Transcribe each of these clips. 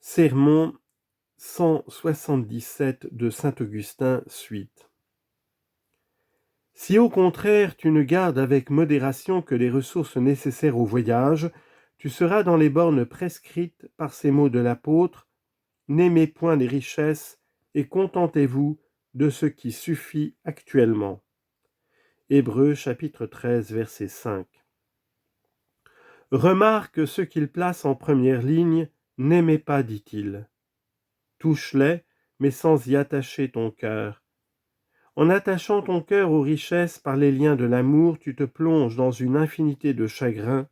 Sermon 177 de saint Augustin, suite. Si au contraire tu ne gardes avec modération que les ressources nécessaires au voyage, tu seras dans les bornes prescrites par ces mots de l'apôtre: n'aimez point les richesses et contentez-vous de ce qui suffit actuellement. Hébreux chapitre 13 verset 5. Remarque ce qu'il place en première ligne: n'aimez pas, dit-il. Touche-les, mais sans y attacher ton cœur. En attachant ton cœur aux richesses par les liens de l'amour, tu te plonges dans une infinité de chagrins.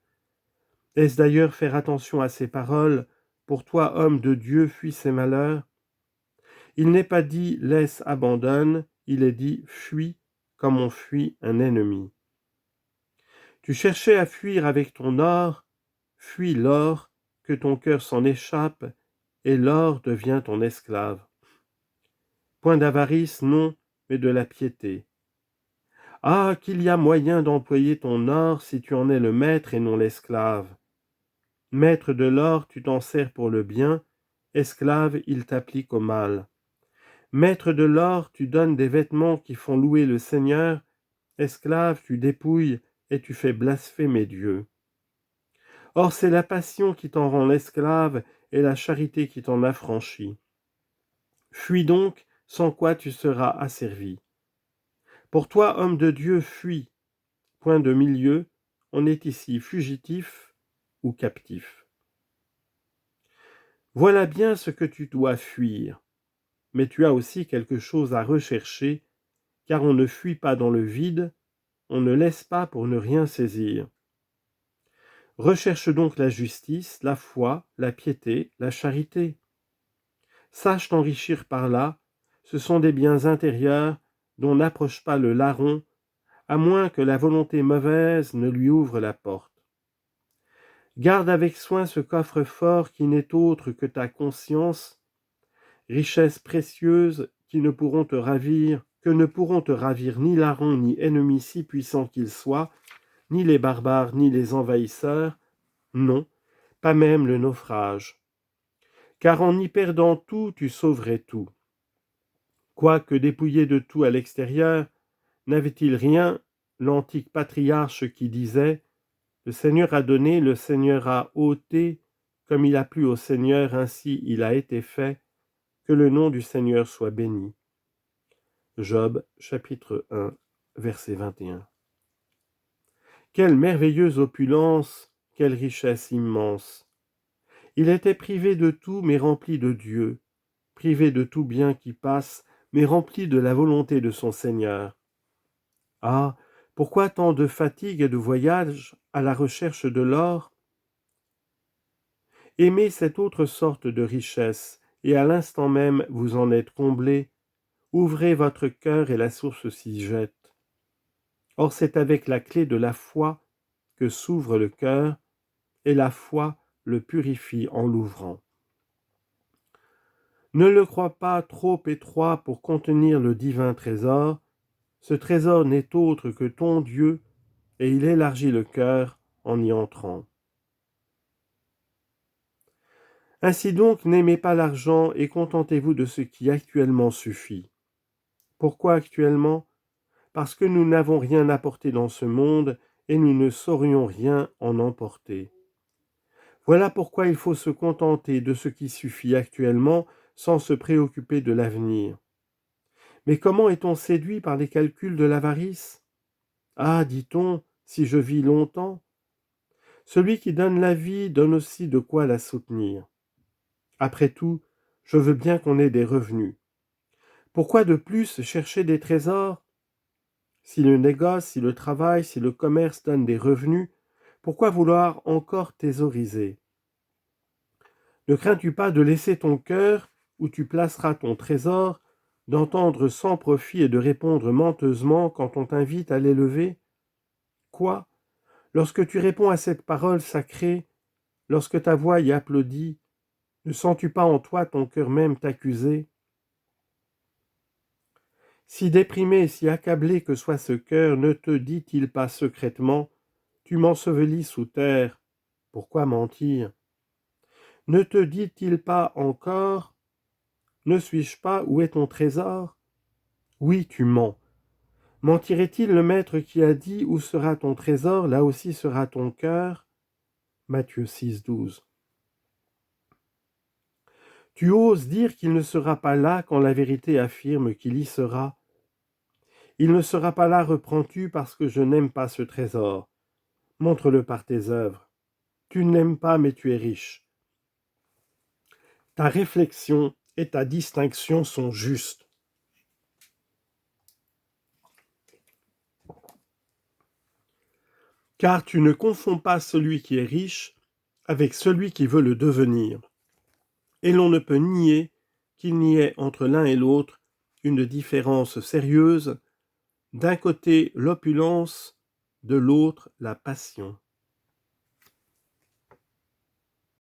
Est-ce d'ailleurs faire attention à ces paroles? Pour toi, homme de Dieu, fuis ces malheurs. Il n'est pas dit laisse, abandonne, il est dit fuis comme on fuit un ennemi. Tu cherchais à fuir avec ton or, fuis l'or, que ton cœur s'en échappe, et l'or devient ton esclave. Point d'avarice, non, mais de la piété. Ah, qu'il y a moyen d'employer ton or si tu en es le maître et non l'esclave. Maître de l'or, tu t'en sers pour le bien, esclave, il t'applique au mal. Maître de l'or, tu donnes des vêtements qui font louer le Seigneur, esclave, tu dépouilles et tu fais blasphémer Dieu. Or c'est la passion qui t'en rend l'esclave et la charité qui t'en affranchit. Fuis donc, sans quoi tu seras asservi. Pour toi, homme de Dieu, fuis. Point de milieu, on est ici fugitif ou captif. Voilà bien ce que tu dois fuir, mais tu as aussi quelque chose à rechercher, car on ne fuit pas dans le vide, on ne laisse pas pour ne rien saisir. Recherche donc la justice, la foi, la piété, la charité. Sache t'enrichir par là, ce sont des biens intérieurs dont n'approche pas le larron, à moins que la volonté mauvaise ne lui ouvre la porte. Garde avec soin ce coffre-fort qui n'est autre que ta conscience, richesse précieuse que ne pourront te ravir ni larron ni ennemi si puissant qu'il soit, ni les barbares ni les envahisseurs, non, pas même le naufrage. Car en y perdant tout, tu sauverais tout. Quoique dépouillé de tout à l'extérieur, n'avait-il rien l'antique patriarche qui disait: le Seigneur a donné, le Seigneur a ôté, comme il a plu au Seigneur, ainsi il a été fait, que le nom du Seigneur soit béni. Job, chapitre 1, verset 21. Quelle merveilleuse opulence, quelle richesse immense! Il était privé de tout, mais rempli de Dieu, privé de tout bien qui passe, mais rempli de la volonté de son Seigneur. Ah, pourquoi tant de fatigue et de voyage à la recherche de l'or? Aimez cette autre sorte de richesse, et à l'instant même vous en êtes comblés. Ouvrez votre cœur et la source s'y jette. Or c'est avec la clé de la foi que s'ouvre le cœur, et la foi le purifie en l'ouvrant. Ne le crois pas trop étroit pour contenir le divin trésor. Ce trésor n'est autre que ton Dieu, et il élargit le cœur en y entrant. Ainsi donc, n'aimez pas l'argent et contentez-vous de ce qui actuellement suffit. Pourquoi actuellement? Parce que nous n'avons rien apporté dans ce monde et nous ne saurions rien en emporter. Voilà pourquoi il faut se contenter de ce qui suffit actuellement sans se préoccuper de l'avenir. Mais comment est-on séduit par les calculs de l'avarice? Ah, dit-on, si je vis longtemps. Celui qui donne la vie donne aussi de quoi la soutenir. Après tout, je veux bien qu'on ait des revenus. Pourquoi de plus chercher des trésors? Si le négoce, si le travail, si le commerce donnent des revenus, pourquoi vouloir encore thésauriser? Ne crains-tu pas de laisser ton cœur, où tu placeras ton trésor, d'entendre sans profit et de répondre menteusement quand on t'invite à l'élever? Quoi? Lorsque tu réponds à cette parole sacrée, lorsque ta voix y applaudit, ne sens-tu pas en toi ton cœur même t'accuser? Si déprimé et si accablé que soit ce cœur, ne te dit-il pas secrètement: tu m'ensevelis sous terre, pourquoi mentir? Ne te dit-il pas encore, ne suis-je pas, où est ton trésor? Oui, tu mens. Mentirait-il le maître qui a dit, où sera ton trésor, là aussi sera ton cœur? Matthieu 6, 12. Tu oses dire qu'il ne sera pas là quand la vérité affirme qu'il y sera. Il ne sera pas là, reprends-tu, parce que je n'aime pas ce trésor. Montre-le par tes œuvres. Tu ne l'aimes pas, mais tu es riche. Ta réflexion et ta distinction sont justes. Car tu ne confonds pas celui qui est riche avec celui qui veut le devenir. Et l'on ne peut nier qu'il n'y ait entre l'un et l'autre une différence sérieuse, d'un côté l'opulence, de l'autre la passion.